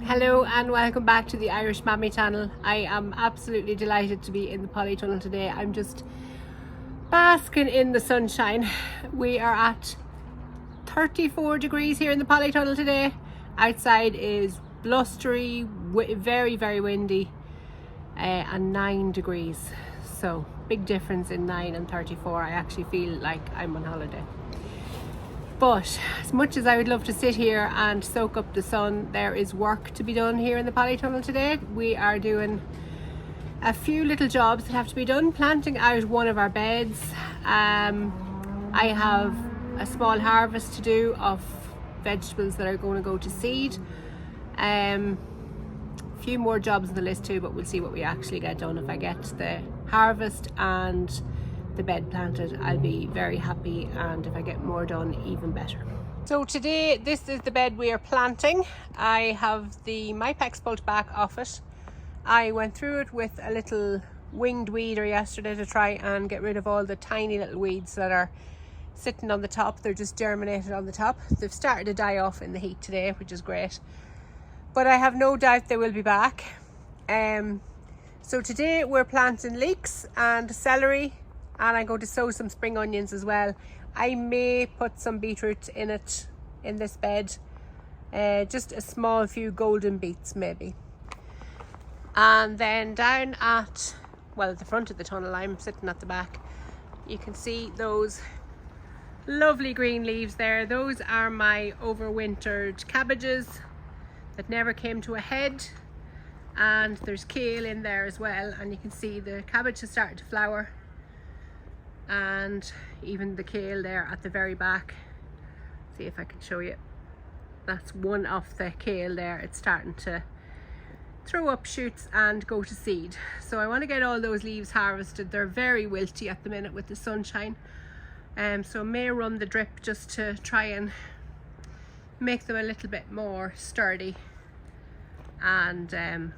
Hello and welcome back to the Irish Mammy channel. I am absolutely delighted to be in the polytunnel today. I'm just basking in the sunshine. We are at 34 degrees here in the polytunnel today. Outside is blustery, very windy, and 9 degrees. So big difference in 9 and 34. I actually feel like I'm on holiday. But as much as I would love to sit here and soak up the sun, there is work to be done here in the polytunnel today. We are doing a few little jobs that have to be done, planting out one of our beds. I have a small harvest to do of vegetables that are going to go to seed. A few more jobs on the list too, but we'll see what we actually get done. If I get the harvest and the bed planted, I'll be very happy, and if I get more done, even better. So today, this is the bed we are planting. I have the Mypex pulled back off it. I went through it with a little winged weeder yesterday to try and get rid of all the tiny little weeds that are sitting on the top. They're just germinated on the top. They've started to die off in the heat today, which is great, but I have no doubt they will be back. So today we're planting leeks and celery, and I'm going to sow some spring onions as well. I may put some beetroot in it, in this bed, just a small few golden beets maybe. And then down at, well, at the front of the tunnel, I'm sitting at the back, you can see those lovely green leaves there. Those are my overwintered cabbages that never came to a head, and there's kale in there as well, and you can see the cabbage has started to flower, and even the kale there at the very back. See if I can show you. That's one of the kale there. It's starting to throw up shoots and go to seed. So I want to get all those leaves harvested. They're very wilty at the minute with the sunshine, so I may run the drip just to try and make them a little bit more sturdy, and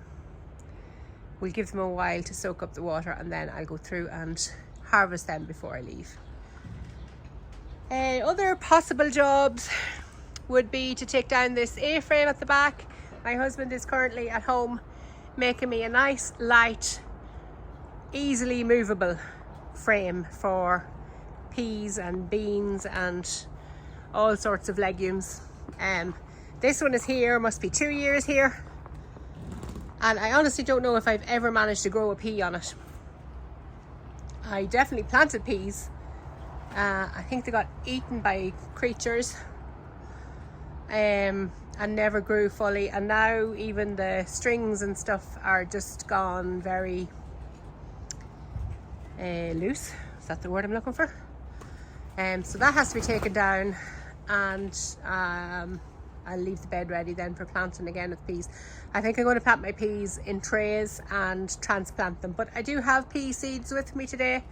we'll give them a while to soak up the water, and then I'll go through and harvest them before I leave. Other possible jobs would be to take down this A-frame at the back. My husband is currently at home making me a nice, light, easily movable frame for peas and beans and all sorts of legumes. This one is here, must be 2 years here, and I honestly don't know if I've ever managed to grow a pea on it. I definitely planted peas. I think they got eaten by creatures, and never grew fully, and now even the strings and stuff are just gone very loose. Is that the word I'm looking for? So that has to be taken down, and I'll leave the bed ready then for planting again with peas. I think I'm going to plant my peas in trays and transplant them, but I do have pea seeds with me today,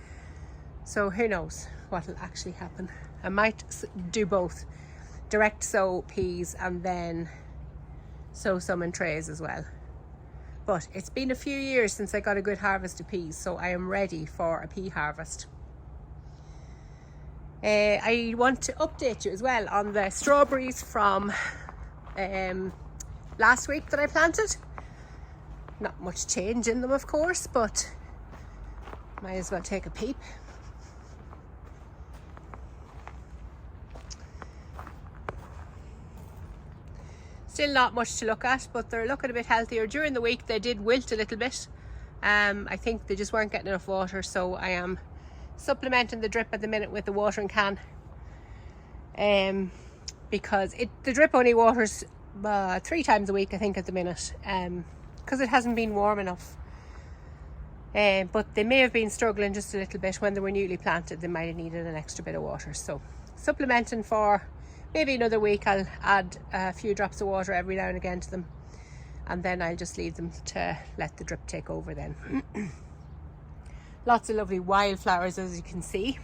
so who knows what will actually happen. I might do both, direct sow peas and then sow some in trays as well. But it's been a few years since I got a good harvest of peas, so I am ready for a pea harvest. I want to update you as well on the strawberries from last week that I planted. Not much change in them, of course, but might as well take a peep. Still not much to look at, but they're looking a bit healthier. During the week they did wilt a little bit. I think they just weren't getting enough water, so I am supplementing the drip at the minute with the watering can, because the drip only waters 3 times a week, I think, at the minute, because it hasn't been warm enough. But they may have been struggling just a little bit when they were newly planted. They might have needed an extra bit of water, so supplementing for maybe another week. I'll add a few drops of water every now and again to them, and then I'll just leave them to let the drip take over then. Lots of lovely wildflowers, as you can see.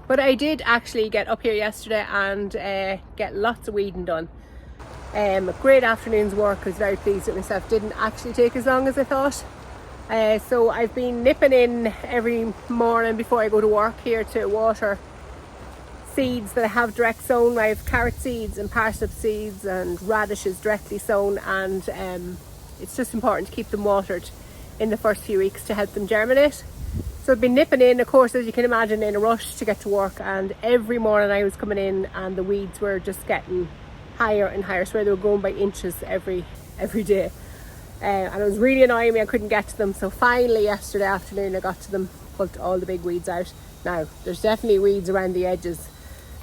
But I did actually get up here yesterday and get lots of weeding done. A great afternoon's work. I was very pleased with myself. Didn't actually take as long as I thought. So I've been nipping in every morning before I go to work here to water seeds that I have direct sown. I have carrot seeds and parsnip seeds and radishes directly sown, and it's just important to keep them watered in the first few weeks to help them germinate. So I've been nipping in, of course, as you can imagine, in a rush to get to work, and every morning I was coming in and the weeds were just getting higher and higher. So they were growing by inches every day, and it was really annoying me. I couldn't get to them, so finally yesterday afternoon I got to them, pulled all the big weeds out. Now there's definitely weeds around the edges,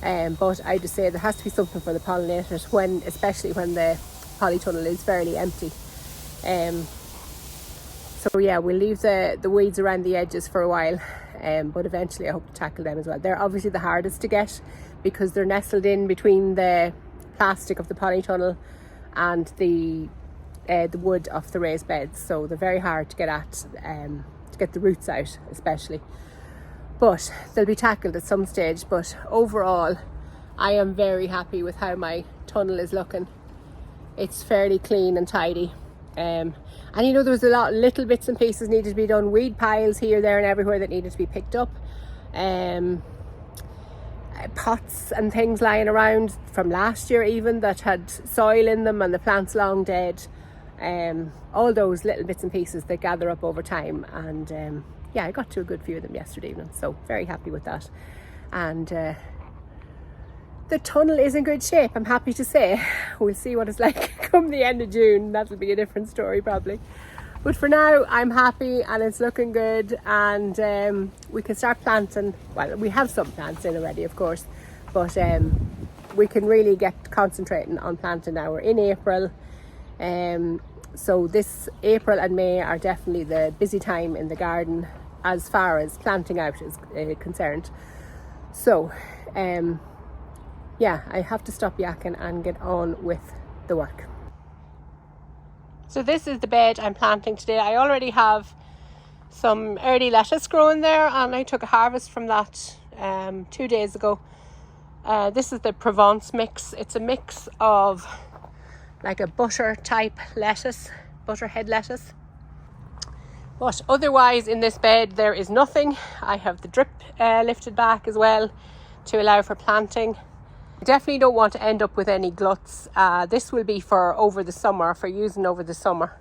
but I just say there has to be something for the pollinators, especially when the polytunnel is fairly empty. So yeah, we'll leave the weeds around the edges for a while, but eventually I hope to tackle them as well. They're obviously the hardest to get because they're nestled in between the plastic of the polytunnel and the wood of the raised beds, so they're very hard to get at, to get the roots out especially. But they'll be tackled at some stage. But overall, I am very happy with how my tunnel is looking. It's fairly clean and tidy. And you know, there was a lot little bits and pieces needed to be done, weed piles here, there and everywhere that needed to be picked up, pots and things lying around from last year even that had soil in them and the plants long dead, all those little bits and pieces that gather up over time. And yeah, I got to a good few of them yesterday evening, so very happy with that. And the tunnel is in good shape, I'm happy to say. We'll see what it's like come the end of June. That'll be a different story probably. But for now, I'm happy and it's looking good, and we can start planting. Well, we have some plants in already, of course, but we can really get concentrating on planting now. We're in April, so this April and May are definitely the busy time in the garden as far as planting out is concerned. So yeah, I have to stop yakking and get on with the work. So this is the bed I'm planting today. I already have some early lettuce growing there, and I took a harvest from that 2 days ago. This is the Provence mix. It's a mix of like a butter type lettuce, butterhead lettuce. But otherwise in this bed there is nothing. I have the drip lifted back as well to allow for planting. I definitely don't want to end up with any gluts. This will be for over the summer, for using over the summer.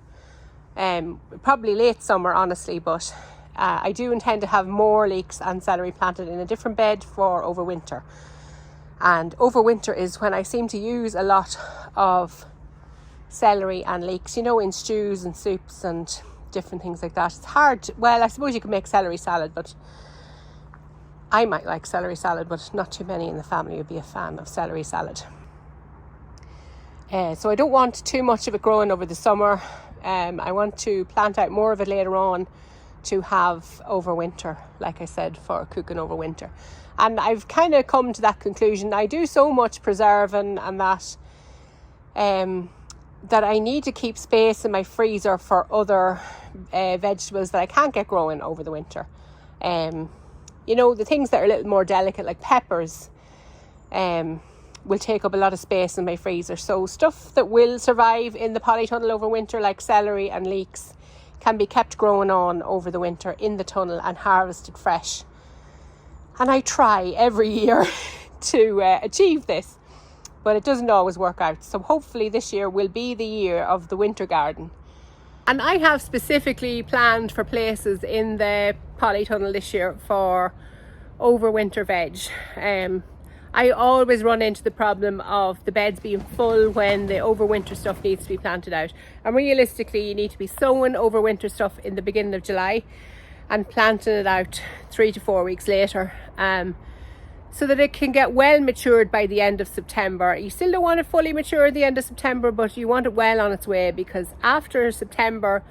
Probably late summer, honestly, but I do intend to have more leeks and celery planted in a different bed for over winter. And over winter is when I seem to use a lot of celery and leeks, you know, in stews and soups and different things like that. It's hard. Well, I suppose you could make celery salad, but I might like celery salad, but not too many in the family would be a fan of celery salad. So I don't want too much of it growing over the summer. I want to plant out more of it later on to have over winter, like I said, for cooking over winter. And I've kind of come to that conclusion. I do so much preserving and that that I need to keep space in my freezer for other vegetables that I can't get growing over the winter. You know, the things that are a little more delicate, like peppers, will take up a lot of space in my freezer. So stuff that will survive in the polytunnel over winter, like celery and leeks, can be kept growing on over the winter in the tunnel and harvested fresh. And I try every year to achieve this, but it doesn't always work out. So hopefully this year will be the year of the winter garden. And I have specifically planned for places in the polytunnel this year for overwinter veg. I always run into the problem of the beds being full when the overwinter stuff needs to be planted out. And realistically, you need to be sowing overwinter stuff in the beginning of July and planting it out 3 to 4 weeks later, so that it can get well matured by the end of September. You still don't want it fully mature at the end of September, but you want it well on its way, because after September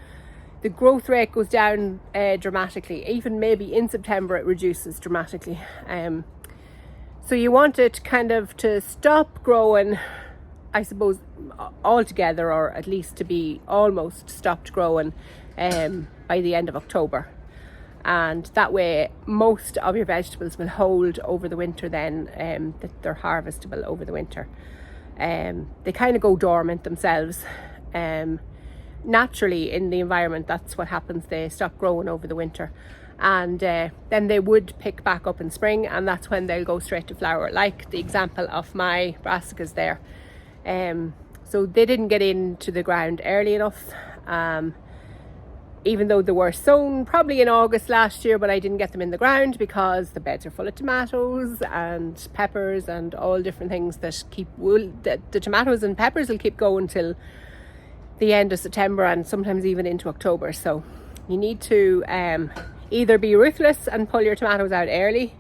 the growth rate goes down dramatically. Even maybe in September it reduces dramatically. So you want it kind of to stop growing, I suppose, altogether, or at least to be almost stopped growing by the end of October. And that way most of your vegetables will hold over the winter then, that they're harvestable over the winter. They kind of go dormant themselves. Naturally in the environment, that's what happens. They stop growing over the winter. and then they would pick back up in spring, and that's when they'll go straight to flower, like the example of my brassicas there. So they didn't get into the ground early enough, even though they were sown probably in August last year, but I didn't get them in the ground because the beds are full of tomatoes and peppers and all different things that the tomatoes and peppers will keep going till the end of September and sometimes even into October. So you need to either be ruthless and pull your tomatoes out early,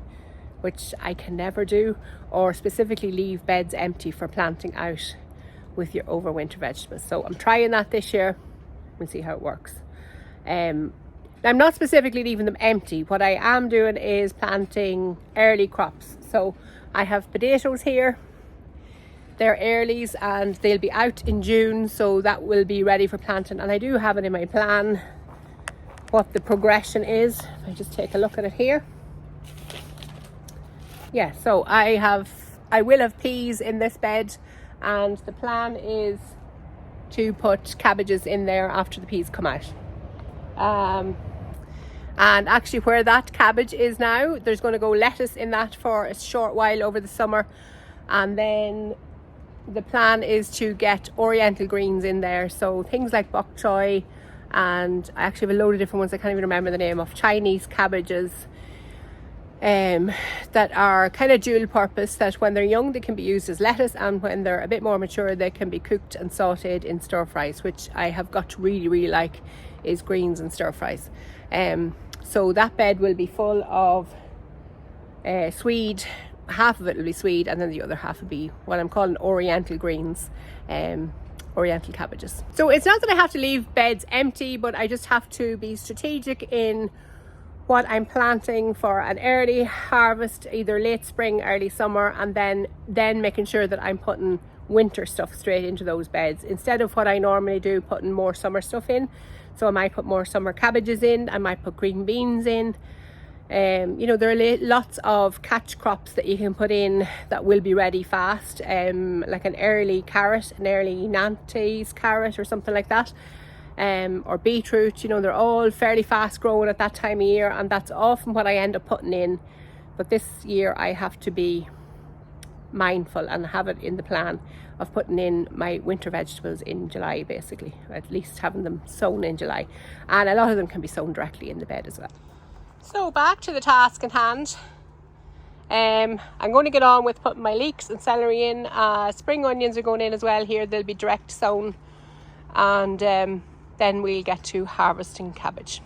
which I can never do, or specifically leave beds empty for planting out with your overwinter vegetables. So I'm trying that this year. We'll see how it works. I'm not specifically leaving them empty. What I am doing is planting early crops. So I have potatoes here. They're earlies and they'll be out in June, so that will be ready for planting. And I do have it in my plan what the progression is. If I just take a look at it here. Yeah, so I will have peas in this bed, and the plan is to put cabbages in there after the peas come out. And actually where that cabbage is now, there's going to go lettuce in that for a short while over the summer, and then the plan is to get oriental greens in there, so things like bok choy, and I actually have a load of different ones I can't even remember the name of, Chinese cabbages, that are kind of dual purpose, that when they're young they can be used as lettuce, and when they're a bit more mature they can be cooked and sauteed in stir fries, which I have got to really like, is greens and stir fries. So that bed will be full of swede. Half of it will be swede, and then the other half will be what I'm calling oriental greens, oriental cabbages. So it's not that I have to leave beds empty, but I just have to be strategic in what I'm planting for an early harvest, either late spring, early summer, and then making sure that I'm putting winter stuff straight into those beds instead of what I normally do, putting more summer stuff in. So I might put more summer cabbages in, I might put green beans in. You know, there are lots of catch crops that you can put in that will be ready fast, like an early carrot, an early Nantes carrot or something like that, or beetroot. You know, they're all fairly fast growing at that time of year, and that's often what I end up putting in. But this year I have to be mindful and have it in the plan of putting in my winter vegetables in July, basically, at least having them sown in July, and a lot of them can be sown directly in the bed as well. So back to the task in hand. I'm going to get on with putting my leeks and celery in. Spring onions are going in as well here. They'll be direct sown, and then we'll get to harvesting cabbage.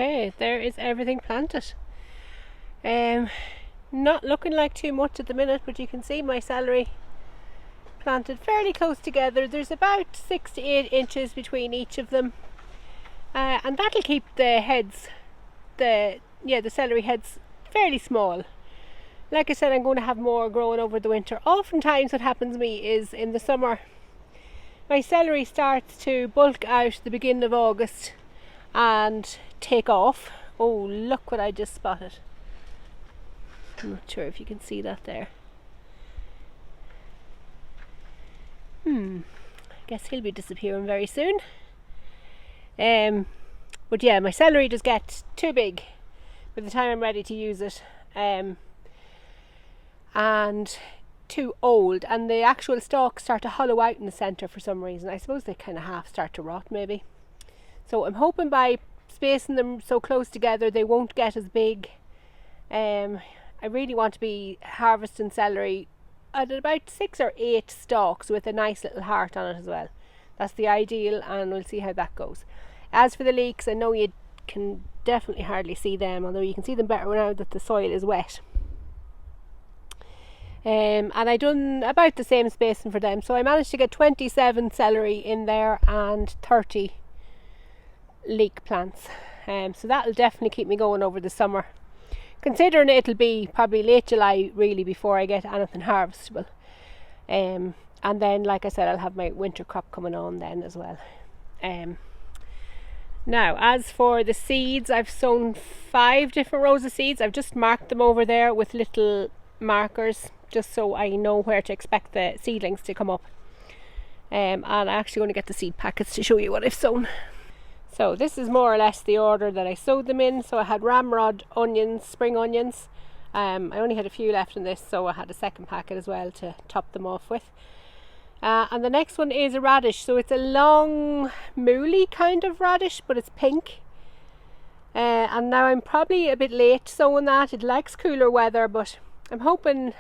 Okay, there is everything planted. Not looking like too much at the minute, but you can see my celery planted fairly close together. There's about 6 to 8 inches between each of them, and that'll keep the heads, the celery heads, fairly small. Like I said, I'm going to have more growing over the winter. Oftentimes what happens to me is in the summer my celery starts to bulk out the beginning of August and take off. Oh, look what I just spotted. I'm not sure if you can see that there. I guess he'll be disappearing very soon. But yeah, my celery does get too big by the time I'm ready to use it, and too old, and the actual stalks start to hollow out in the centre for some reason. I suppose they kind of half start to rot maybe. So I'm hoping by spacing them so close together they won't get as big. I really want to be harvesting celery at about 6 or 8 stalks with a nice little heart on it as well. That's the ideal, and we'll see how that goes. As for the leeks, I know you can definitely hardly see them, although you can see them better now that the soil is wet. And I done about the same spacing for them, so I managed to get 27 celery in there and 30 leek plants. So that'll definitely keep me going over the summer, considering it'll be probably late July really before I get anything harvestable. And then, like I said, I'll have my winter crop coming on then as well. Now, as for the seeds, I've sown 5 different rows of seeds. I've just marked them over there with little markers, just so I know where to expect the seedlings to come up. And I'm actually going to get the seed packets to show you what I've sown. So this is more or less the order that I sowed them in. So I had ramrod onions, spring onions. I only had a few left in this, so I had a second packet as well to top them off with. And the next one is a radish. So it's a long mooly kind of radish, but it's pink. And now I'm probably a bit late sowing that. It likes cooler weather, but I'm hoping,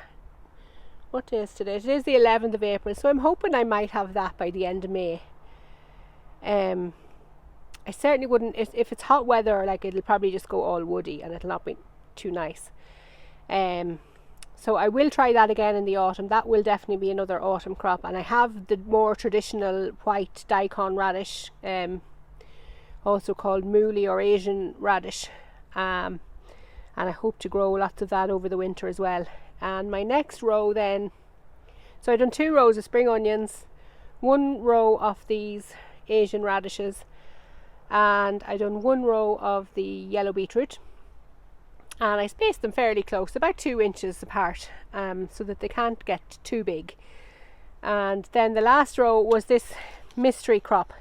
what day is today? It is the 11th of April, so I'm hoping I might have that by the end of May. I certainly wouldn't, if it's hot weather, like, it'll probably just go all woody and it'll not be too nice. So I will try that again in the autumn. That will definitely be another autumn crop. And I have the more traditional white daikon radish, also called mooly or Asian radish, and I hope to grow lots of that over the winter as well. And my next row then, so I've done 2 rows of spring onions, 1 row of these Asian radishes, and I've done 1 row of the yellow beetroot, and I spaced them fairly close, about 2 inches apart, so that they can't get too big. And then the last row was this mystery crop.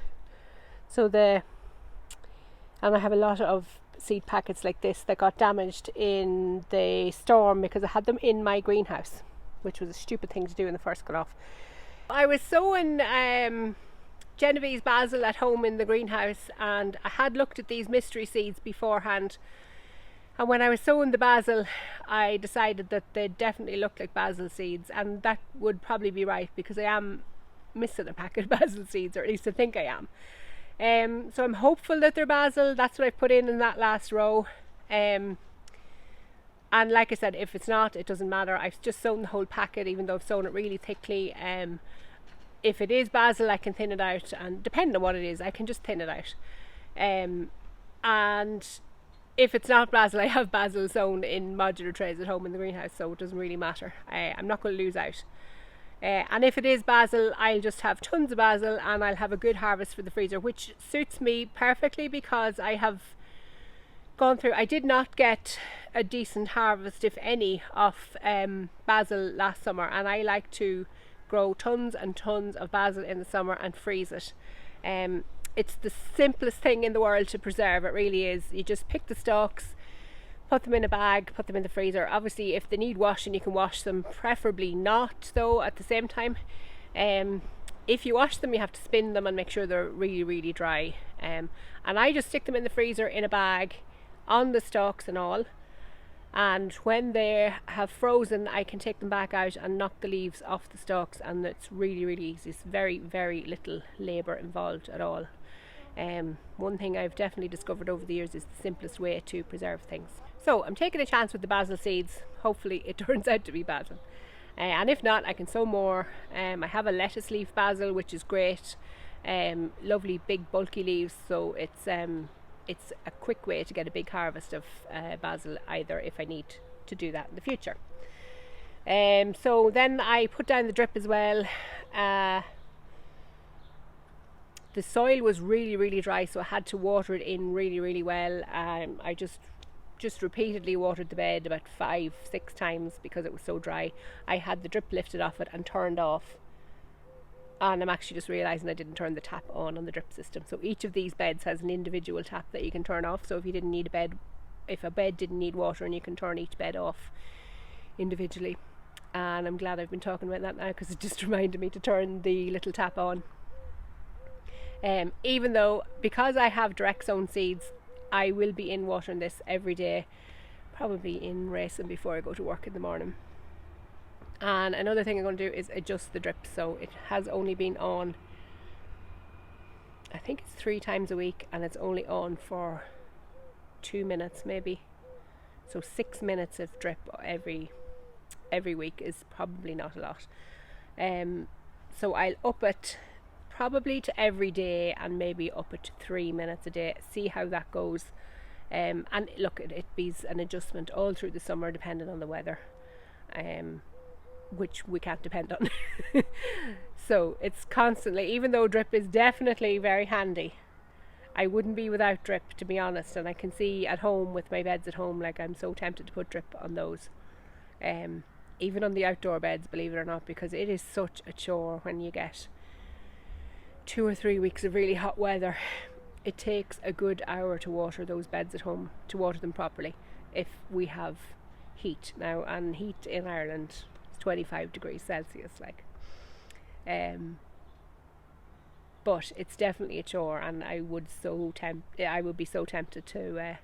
And I have a lot of seed packets like this that got damaged in the storm because I had them in my greenhouse, which was a stupid thing to do when they first got off. I was sowing Genovese basil at home in the greenhouse, and I had looked at these mystery seeds beforehand, and when I was sowing the basil I decided that they definitely looked like basil seeds, and that would probably be right because I am missing a packet of basil seeds, or at least I think I am. So I'm hopeful that they're basil. That's what I put in that last row. And like I said, if it's not, it doesn't matter. I've just sown the whole packet, even though I've sown it really thickly. If it is basil, I can thin it out, and depending on what it is, I can just thin it out. And if it's not basil, I have basil sown in modular trays at home in the greenhouse, so it doesn't really matter. I'm not going to lose out. And if it is basil, I'll just have tons of basil and I'll have a good harvest for the freezer, which suits me perfectly because I have gone through, I did not get a decent harvest, if any, of basil last summer, and I like to grow tons and tons of basil in the summer and freeze it. It's the simplest thing in the world to preserve, it really is. You just pick the stalks, put them in a bag, put them in the freezer. Obviously if they need washing, you can wash them, preferably not though at the same time. If you wash them, you have to spin them and make sure they're really, really dry. And I just stick them in the freezer in a bag on the stalks and all, and when they have frozen I can take them back out and knock the leaves off the stalks, and it's really, really easy. It's very, very little labour involved at all. One thing I've definitely discovered over the years is the simplest way to preserve things. So I'm taking a chance with the basil seeds. Hopefully it turns out to be basil. And if not, I can sow more. I have a lettuce leaf basil, which is great. Lovely big bulky leaves, so it's a quick way to get a big harvest of basil either if I need to do that in the future. So then I put down the drip as well. The soil was really dry, so I had to water it in really well. I just repeatedly watered the bed about 5-6 times because it was so dry. I had the drip lifted off it and turned off, and I'm actually just realising I didn't turn the tap on the drip system. So each of these beds has an individual tap that you can turn off. So if you didn't need if a bed didn't need water, and you can turn each bed off individually. And I'm glad I've been talking about that now, because it just reminded me to turn the little tap on. Even though, because I have direct sown seeds, I will be in watering this every day, probably in racing before I go to work in the morning. And another thing I'm going to do is adjust the drip. So it has only been on, I think it's 3 times a week, and it's only on for 2 minutes maybe. So 6 minutes of drip every week is probably not a lot. So I'll up it probably to every day, and maybe up it to 3 minutes a day, see how that goes. And look, it be an adjustment all through the summer depending on the weather, which we can't depend on. So it's constantly, even though drip is definitely very handy, I wouldn't be without drip, to be honest. And I can see at home with my beds at home, like, I'm so tempted to put drip on those, even on the outdoor beds, believe it or not, because it is such a chore when you get 2 or 3 weeks of really hot weather. It takes a good hour to water those beds at home, to water them properly, if we have heat now. And heat in Ireland is 25 degrees Celsius, like. But it's definitely a chore, and I would be so tempted to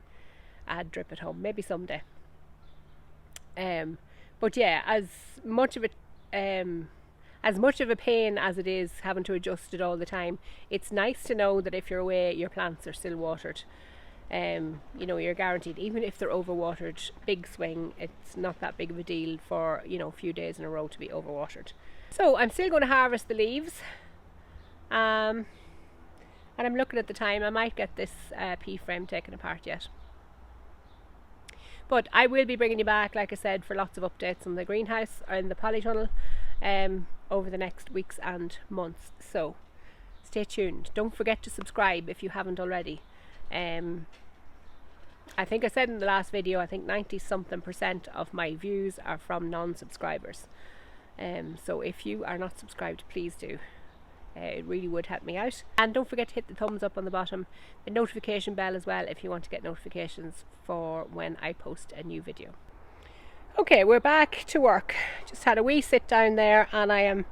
add drip at home, maybe someday. But yeah, as much of a pain as it is having to adjust it all the time, it's nice to know that if you're away, your plants are still watered. You're guaranteed, even if they're overwatered, big swing, it's not that big of a deal for, a few days in a row to be overwatered. So I'm still going to harvest the leaves. And I'm looking at the time, I might get this pea frame taken apart yet. But I will be bringing you back, like I said, for lots of updates on the greenhouse or in the polytunnel over the next weeks and months. So stay tuned. Don't forget to subscribe if you haven't already. I think I said in the last video, I think 90-something% of my views are from non-subscribers. So if you are not subscribed, please do. It really would help me out. And don't forget to hit the thumbs up on the bottom, the notification bell as well, if you want to get notifications for when I post a new video. Okay, we're back to work. Just had a wee sit down there, and I am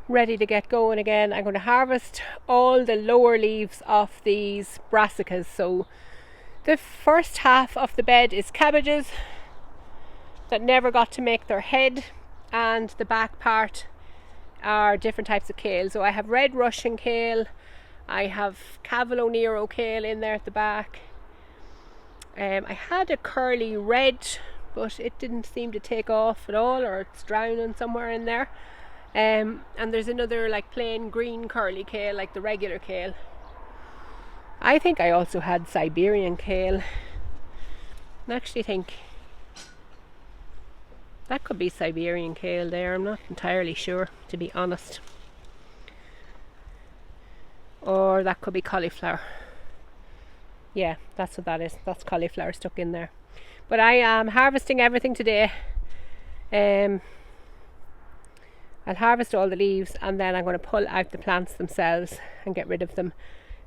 ready to get going again. I'm going to harvest all the lower leaves off these brassicas. So the first half of the bed is cabbages that never got to make their head, and the back part are different types of kale. So I have red Russian kale, I have Cavolo Nero kale in there at the back. I had a curly red, but it didn't seem to take off at all, or it's drowning somewhere in there. And there's another like plain green curly kale, like the regular kale. I think I also had Siberian kale. I actually think that could be Siberian kale there. I'm not entirely sure, to be honest. Or that could be cauliflower. Yeah, that's what that is. That's cauliflower stuck in there. But I am harvesting everything today. I'll harvest all the leaves, and then I'm going to pull out the plants themselves and get rid of them,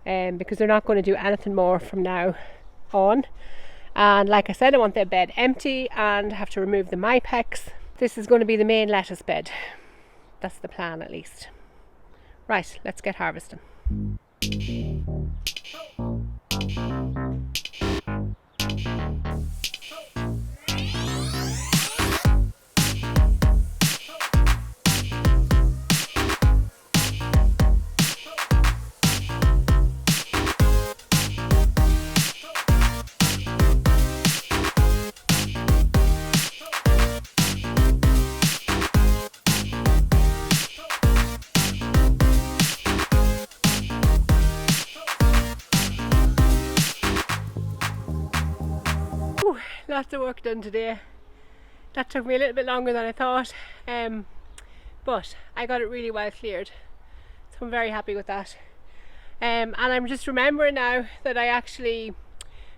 because they're not going to do anything more from now on. And like I said, I want the bed empty and have to remove the mypex. This is going to be the main lettuce bed. That's the plan, at least. Right, let's get harvesting. lots of work done today. That took me a little bit longer than I thought, but I got it really well cleared, so I'm very happy with that. And I'm just remembering now that I actually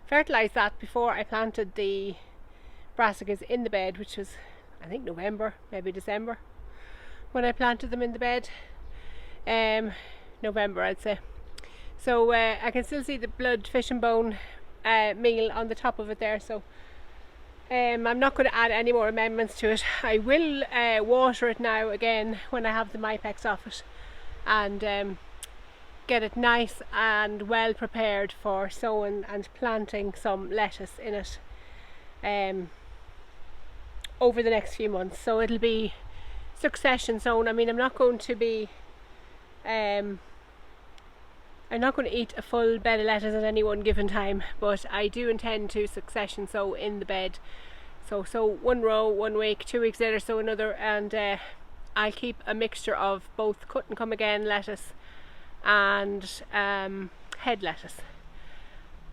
fertilised that before I planted the brassicas in the bed, which was I think November, maybe December, when I planted them in the bed. November I'd say. So I can still see the blood fish and bone meal on the top of it there, so I'm not going to add any more amendments to it. I will water it now again when I have the Mypex off it, and get it nice and well prepared for sowing and planting some lettuce in it over the next few months. So it'll be succession sown. I mean, I'm not going to eat a full bed of lettuce at any one given time, but I do intend to succession sow in the bed. So one row 1 week, 2 weeks later sow another, and I'll keep a mixture of both cut and come again lettuce and head lettuce.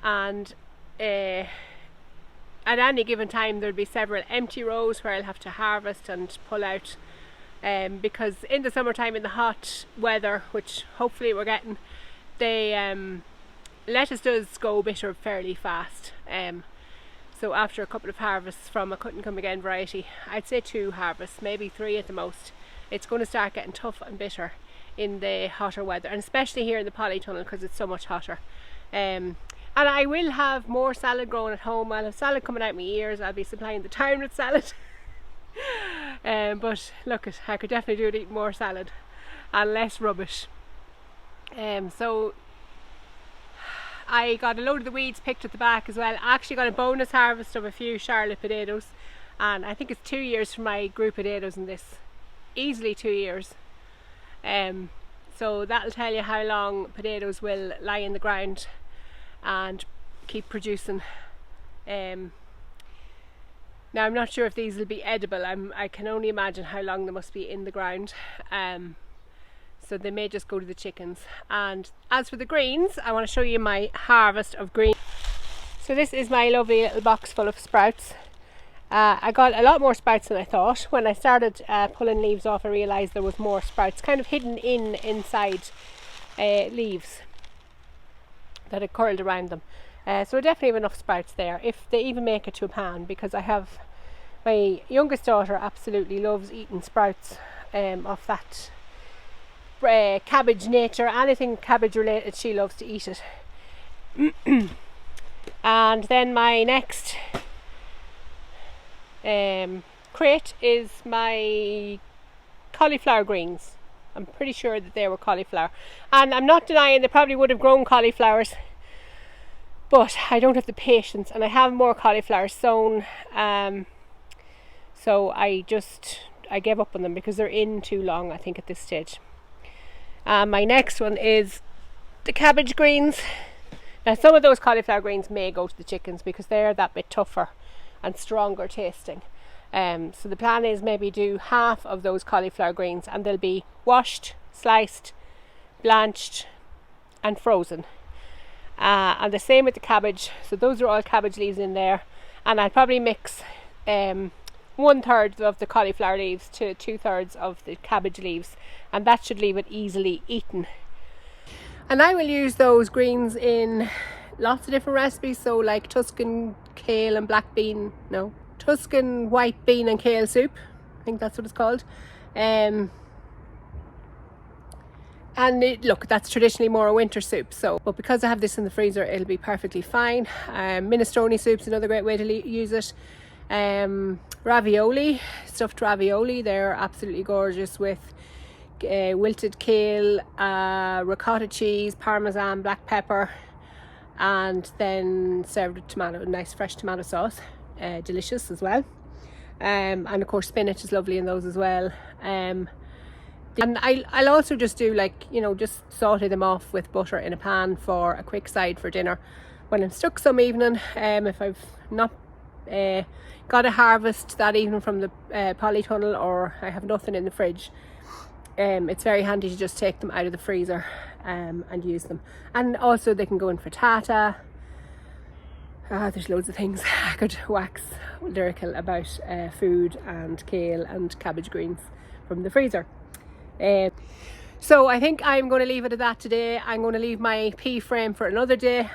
And at any given time there'll be several empty rows where I'll have to harvest and pull out, because in the summertime, in the hot weather, which hopefully we're getting, the lettuce does go bitter fairly fast. So after a couple of harvests from a cut and come again variety, I'd say 2 harvests, maybe 3 at the most, it's going to start getting tough and bitter in the hotter weather, and especially here in the polytunnel because it's so much hotter. And I will have more salad growing at home. I'll have salad coming out my ears. I'll be supplying the town with salad. But look, I could definitely do with eating more salad and less rubbish. So I got a load of the weeds picked at the back as well. I actually got a bonus harvest of a few Charlotte potatoes, and I think it's 2 years for my group potatoes in this, easily 2 years. So that'll tell you how long potatoes will lie in the ground and keep producing. Now I'm not sure if these will be edible. I can only imagine how long they must be in the ground. So they may just go to the chickens. And as for the greens, I want to show you my harvest of greens. So this is my lovely little box full of sprouts. I got a lot more sprouts than I thought. When I started pulling leaves off, I realised there was more sprouts kind of hidden inside leaves that had curled around them. So I definitely have enough sprouts there, if they even make it to a pan, because I have my youngest daughter absolutely loves eating sprouts off that cabbage nature. Anything cabbage related, she loves to eat it. And then my next crate is my cauliflower greens. I'm pretty sure that they were cauliflower, and I'm not denying they probably would have grown cauliflowers, but I don't have the patience, and I have more cauliflower sown, so I gave up on them because they're in too long, I think, at this stage. My next one is the cabbage greens. Now some of those cauliflower greens may go to the chickens because they're that bit tougher and stronger tasting. So the plan is maybe do half of those cauliflower greens, and they'll be washed, sliced, blanched and frozen. And the same with the cabbage. So those are all cabbage leaves in there, and I'll probably mix 1/3 of the cauliflower leaves to 2/3 of the cabbage leaves, and that should leave it easily eaten. And I will use those greens in lots of different recipes, so like Tuscan kale and Tuscan white bean and kale soup, I think that's what it's called. And look, that's traditionally more a winter soup, but because I have this in the freezer, it'll be perfectly fine. Minestrone soup's another great way to use it. Ravioli, stuffed ravioli, they're absolutely gorgeous with wilted kale, ricotta cheese, parmesan, black pepper, and then served with nice fresh tomato sauce. Delicious as well. And of course spinach is lovely in those as well. And I'll also just do just saute them off with butter in a pan for a quick side for dinner when I'm stuck some evening. If I've not got a harvest that evening from the polytunnel, or I have nothing in the fridge, it's very handy to just take them out of the freezer and use them. And also they can go in frittata, There's loads of things I could wax lyrical about, food and kale and cabbage greens from the freezer. So I think I'm going to leave it at that today. I'm going to leave my pea frame for another day.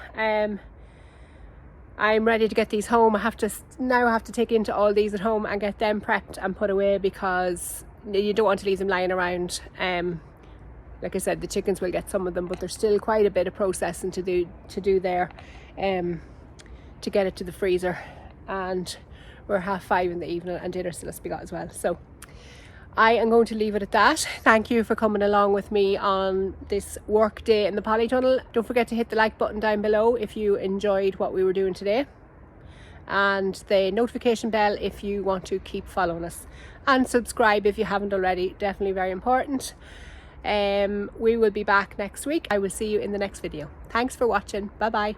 I'm ready to get these home. I have to take into all these at home and get them prepped and put away, because you don't want to leave them lying around. Like I said, the chickens will get some of them, but there's still quite a bit of processing to do there, to get it to the freezer. And we're 5:30 in the evening and dinner still has to be got as well. So I am going to leave it at that. Thank you for coming along with me on this work day in the polytunnel. Don't forget to hit the like button down below if you enjoyed what we were doing today, and the notification bell if you want to keep following us, and subscribe if you haven't already. Definitely very important. We will be back next week. I will see you in the next video. Thanks for watching. Bye bye.